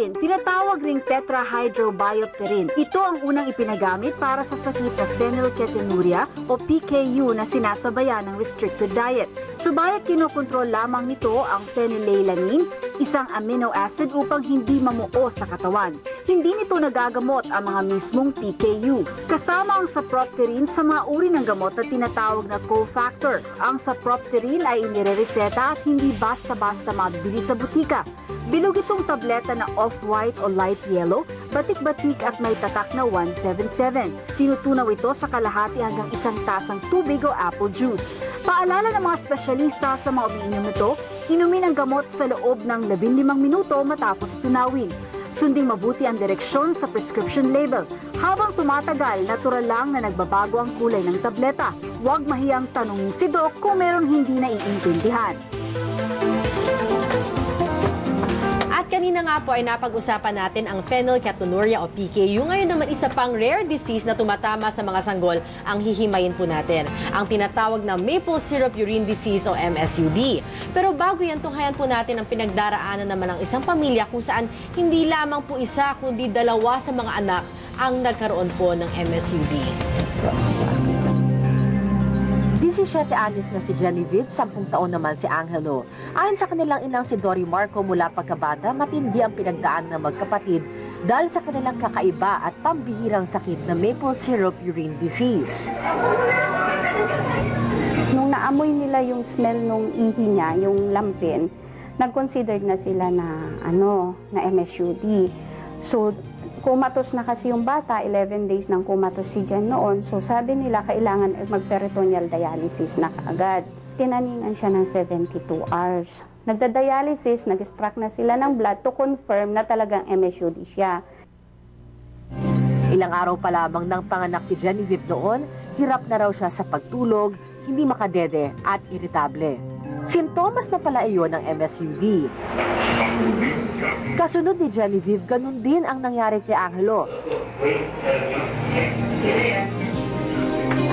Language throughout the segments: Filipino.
Aspirin, tinatawag ring tetrahydrobiopterin. Ito ang unang ipinagamit para sa sakit na phenylketonuria o PKU na sinasabayan ng restricted diet. Subalit kinokontrol lamang nito ang phenylalanine, isang amino acid upang hindi mamuo sa katawan. Hindi nito nagagamot ang mga mismong PKU. Kasama ang sapropterin sa mga uri ng gamot na tinatawag na cofactor. Ang sapropterin ay inirereseta at hindi basta-basta mabili sa butika. Bilog itong tableta na off-white o light yellow, batik-batik at may tatak na 177. Tinutunaw ito sa kalahati hanggang isang tasang tubig o apple juice. Paalala ng mga espesyalista sa mga umiinom nito, inumin ang gamot sa loob ng 15 minuto matapos tunawin. Sundin mabuti ang direksyon sa prescription label. Habang tumatagal, natural lang na nagbabago ang kulay ng tableta. Huwag mahiyang tanungin si Doc kung merong hindi naiintindihan. At kanina nga po ay napag-usapan natin ang phenylketonuria o PKU. Ngayon naman isa pang rare disease na tumatama sa mga sanggol ang hihimayin po natin. Ang tinatawag na maple syrup urine disease o MSUD. Pero bago yan, tunghayan po natin ang pinagdaraanan naman ng isang pamilya kung saan hindi lamang po isa kundi dalawa sa mga anak ang nagkaroon po ng MSUD. 17 anyos na si Genevieve, 10 taon naman si Angelo. Ayon sa kanilang inang si Dory Marco, mula pagkabata, matindi ang pinagdaan ng magkapatid dahil sa kanilang kakaiba at pambihirang sakit na maple syrup urine disease. Nung naamoy nila yung smell nung ihi niya, yung lampin, nag-consider na sila na MSUD. So, kumatos na kasi yung bata, 11 days nang kumatos si Jen noon. So sabi nila kailangan mag-peritoneal dialysis na kaagad. Tinaningan siya ng 72 hours. Nagda-dialysis, nag-extract na sila ng blood to confirm na talagang MSUD siya. Ilang araw pa lamang nang panganak si Genevieve noon, hirap na raw siya sa pagtulog, hindi makadede at iritable. Sintomas na pala iyon ng MSUD. Kasunod ni Genevieve, ganun din ang nangyari kay Angelo.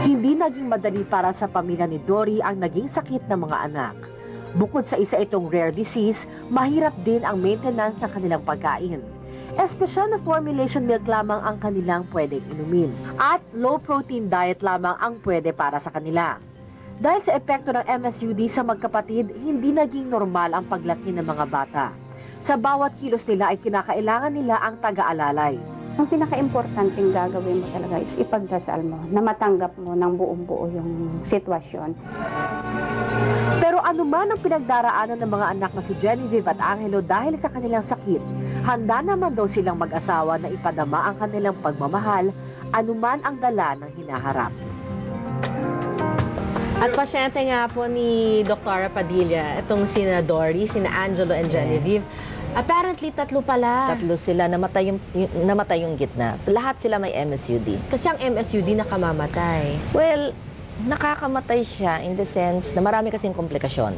Hindi naging madali para sa pamilya ni Dory ang naging sakit ng mga anak. Bukod sa isa itong rare disease, mahirap din ang maintenance ng kanilang pagkain. Espesyal na formulation milk lamang ang kanilang pwedeng inumin. At low-protein diet lamang ang pwede para sa kanila. Dahil sa epekto ng MSUD sa magkapatid, hindi naging normal ang paglaki ng mga bata. Sa bawat kilos nila ay kinakailangan nila ang taga-alalay. Ang pinaka-importanting gagawin mo talaga is ipagdasal mo na matanggap mo ng buong-buo yung sitwasyon. Pero anuman ang pinagdaraanan ng mga anak na si Genevieve at Angelo dahil sa kanilang sakit, handa naman daw silang mag-asawa na ipadama ang kanilang pagmamahal, anuman ang dala ng hinaharap. At pasyente nga po ni Dr. Padilla, itong sina Dory, sina Angelo and Genevieve. Apparently, 3 pala. 3 sila, namatay yung gitna. Lahat sila may MSUD. Kasi ang MSUD nakamamatay. Well, nakakamatay siya in the sense na marami kasing komplikasyon.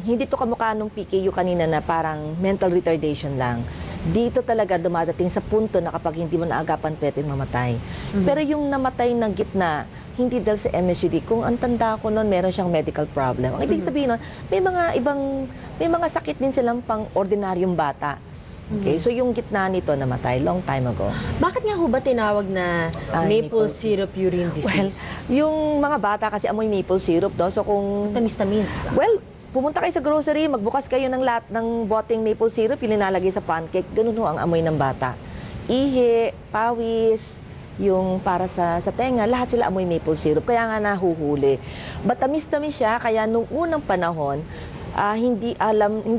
Hindi to kamukha nung PKU kanina na parang mental retardation lang. Dito talaga dumadating sa punto na kapag hindi mo naagapan, pwedeng mamatay. Pero yung namatay ng gitna, hindi dahil sa MSUD. Kung ang tanda ko noon, meron siyang medical problem. Ang ibig sabihin noon, may mga sakit din silang pang ordinaryong bata. Okay? So yung gitna nito namatay long time ago. Bakit nga ho ba tinawag na maple syrup urine disease? Well, yung mga bata kasi amoy maple syrup, no? So kung tamis-tamis. Well, pumunta kayo sa grocery, magbukas kayo ng boteng maple syrup, yung nilalagay sa pancake, ganun ho ang amoy ng bata. Ihi, pawis, yung para sa tenga, lahat sila amoy maple syrup. Kaya nga nahuhuli. Batamis-tamis siya, kaya nung unang panahon, hindi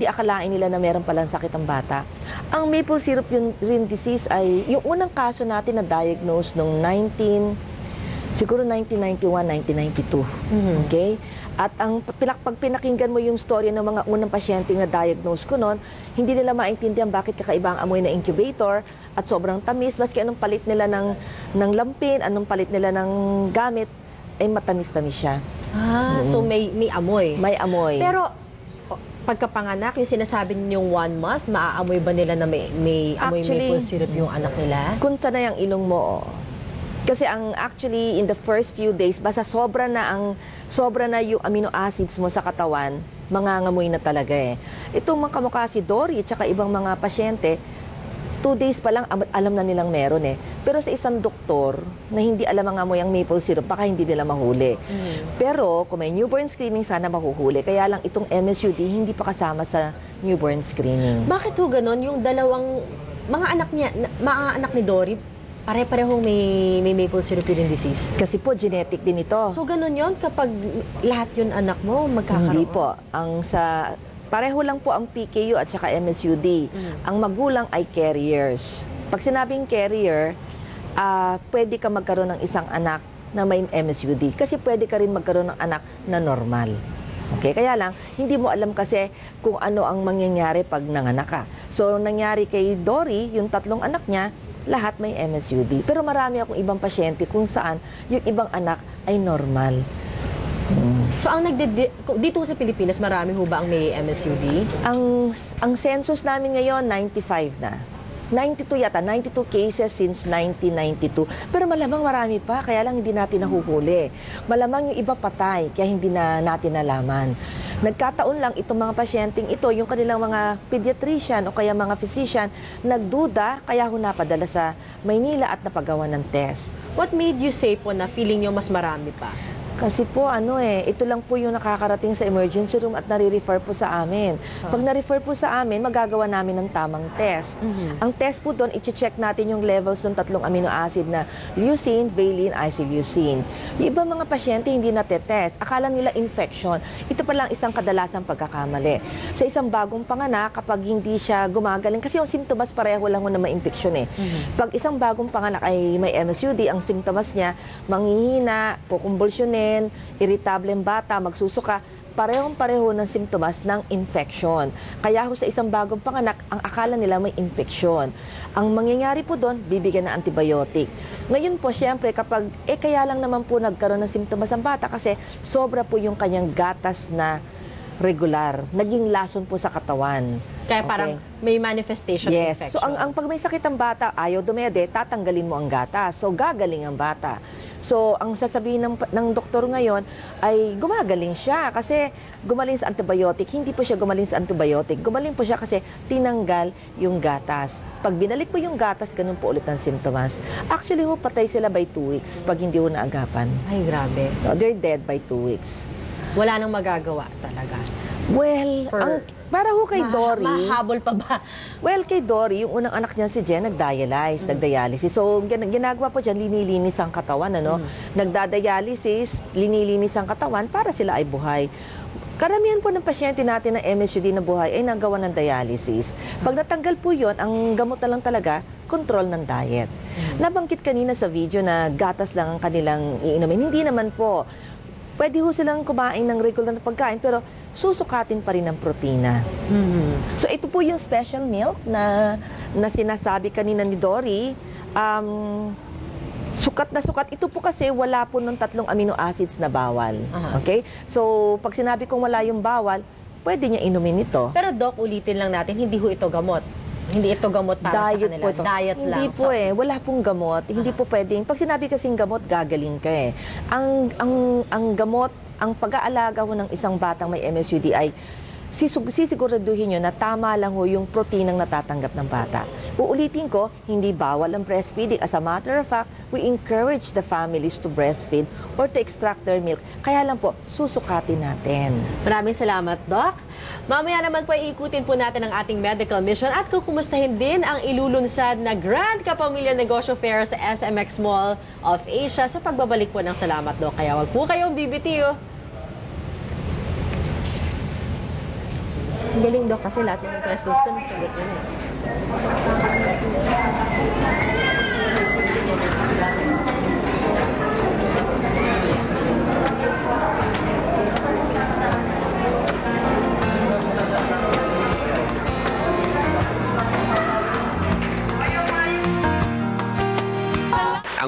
akalain nila na meron palang sakit ang bata. Ang maple syrup urine disease ay yung unang kaso natin na diagnose nung siguro 1991, 1992. Okay? At pag pinakinggan mo yung story ng mga unang pasyente na diagnose ko noon, hindi nila maintindihan bakit kakaiba ang amoy na incubator at sobrang tamis. Maski anong palit nila ng lampin, anong palit nila ng gamit, ay matamis-tamis siya. So may amoy. May amoy. Pero pagkapanganak, yung sinasabi ninyong 1 month, maaamoy ba nila na may amoy maple syrup yung anak nila? Kung sanay ang ilong mo, Kasi actually in the first few days, basta sobra na yung amino acids mo sa katawan, mangangamoy na talaga eh. Itong mga kamukha si Dory at saka ibang mga pasyente, 2 days pa lang alam na nilang meron eh. Pero sa isang doktor na hindi alam ang amoy ang maple syrup, baka hindi nila mahuli. Pero kung may newborn screening, sana mahuhuli. Kaya lang itong MSUD hindi pa kasama sa newborn screening. Bakit ho ganon? Yung dalawang mga anak ni Dory, pare-parehong may maple syrup urine disease. Kasi po, genetic din ito. So ganon yon kapag lahat yun anak mo magkakaroon? Hindi po. Pareho lang po ang PKU at saka MSUD. Ang magulang ay carriers. Pag sinabing carrier, pwede ka magkaroon ng isang anak na may MSUD. Kasi pwede ka rin magkaroon ng anak na normal. Okay? Kaya lang, hindi mo alam kasi kung ano ang mangyayari pag nanganak ka. So, nangyari kay Dory, yung 3 anak niya, lahat may MSUD. Pero marami akong ibang pasyente kung saan yung ibang anak ay normal. So, dito sa Pilipinas, marami ho ba ang may MSUD? Ang census namin ngayon, 95 na. 92 yata, 92 cases since 1992. Pero malamang marami pa, kaya lang hindi natin nahuhuli. Malamang yung iba patay, kaya hindi na natin nalaman. Nagkataon lang itong mga pasyenteng ito, yung kanilang mga pediatrician o kaya mga physician, nagduda, kaya ho napadala sa Maynila at napagawa ng test. What made you say po na feeling nyo mas marami pa? Kasi po, ito lang po yung nakakarating sa emergency room at nare-refer po sa amin. Pag na-refer po sa amin, magagawa namin ng tamang test. Ang test po doon, i-check natin yung levels ng 3 amino acid na leucine, valine, isoleucine. Yung ibang mga pasyente hindi natetest. Akala nila infection. Ito pa lang isang kadalasang pagkakamali. Sa isang bagong panganak, kapag hindi siya gumagaling, kasi yung simptomas pareho lang na may infection eh. Pag isang bagong panganak ay may MSUD, ang simptomas niya, manghihina, kukumbulsyonin, irritable ang bata, magsusuka, parehong-pareho ng simptomas ng infection. Kaya ho sa isang bagong panganak, ang akala nila may infection. Ang mangyayari po doon, bibigyan ng antibiotic. Ngayon po, syempre, kapag, kaya lang naman po nagkaroon ng simptomas ang bata kasi sobra po yung kanyang gatas na regular. Naging lason po sa katawan. Kaya parang may manifestation infection. So, ang pag may sakit ang bata, ayaw dumede, tatanggalin mo ang gatas. So, gagaling ang bata. So, ang sasabihin ng doktor ngayon ay gumagaling siya kasi gumaling sa antibiotic. Hindi po siya gumaling sa antibiotic. Gumaling po siya kasi tinanggal yung gatas. Pag binalik po yung gatas, ganun po ulit ang simptomas. Actually, patay sila by 2 weeks pag hindi ho naagapan. Ay, grabe. So, they're dead by 2 weeks. Wala nang magagawa talaga. Well, para ho kay Dory... Mahabol pa ba? Well, kay Dory, yung unang anak niya si Jen, nagdialysis. So, ginagawa po dyan, linilinis ang katawan, Nagdadialysis, linilinis ang katawan para sila ay buhay. Karamihan po ng pasyente natin na MSUD na buhay ay nagawa ng dialysis. Pag natanggal po yun, ang gamot na lang talaga, control ng diet. Nabanggit kanina sa video na gatas lang ang kanilang iinumin. Hindi naman po. Pwede ho silang kumain ng regular na pagkain, pero susukatin pa rin ng protina. So, ito po yung special milk na sinasabi kanina ni Dory. Sukat na sukat. Ito po kasi wala po ng 3 amino acids na bawal. Okay? So, pag sinabi kong wala yung bawal, pwede niya inumin ito. Pero Doc, ulitin lang natin, hindi ho ito gamot. Hindi ito gamot para diet sa kanila. Po ito. Diet lang. Hindi po wala pong gamot. Hindi po pwedeng. Pag sinabi kasing gamot, gagaling ka eh. Ang gamot, ang pag-aalaga ho ng isang batang may MSUD ay sisiguraduhin nyo na tama lang ho yung proteinang natatanggap ng bata. Uulitin ko, hindi bawal ang breastfeeding. As a matter of fact, we encourage the families to breastfeed or to extract their milk. Kaya lang po, susukatin natin. Maraming salamat, Doc. Mamaya naman po ikutin po natin ang ating medical mission at kukumustahin din ang ilulunsad na Grand Kapamilya Negosyo Fair sa SMX Mall of Asia sa pagbabalik po ng Salamat, Doc. Kaya wag po kayong bibitiw. Ang galing, Doc, kasi lahat ng questions ko nasagot yun eh.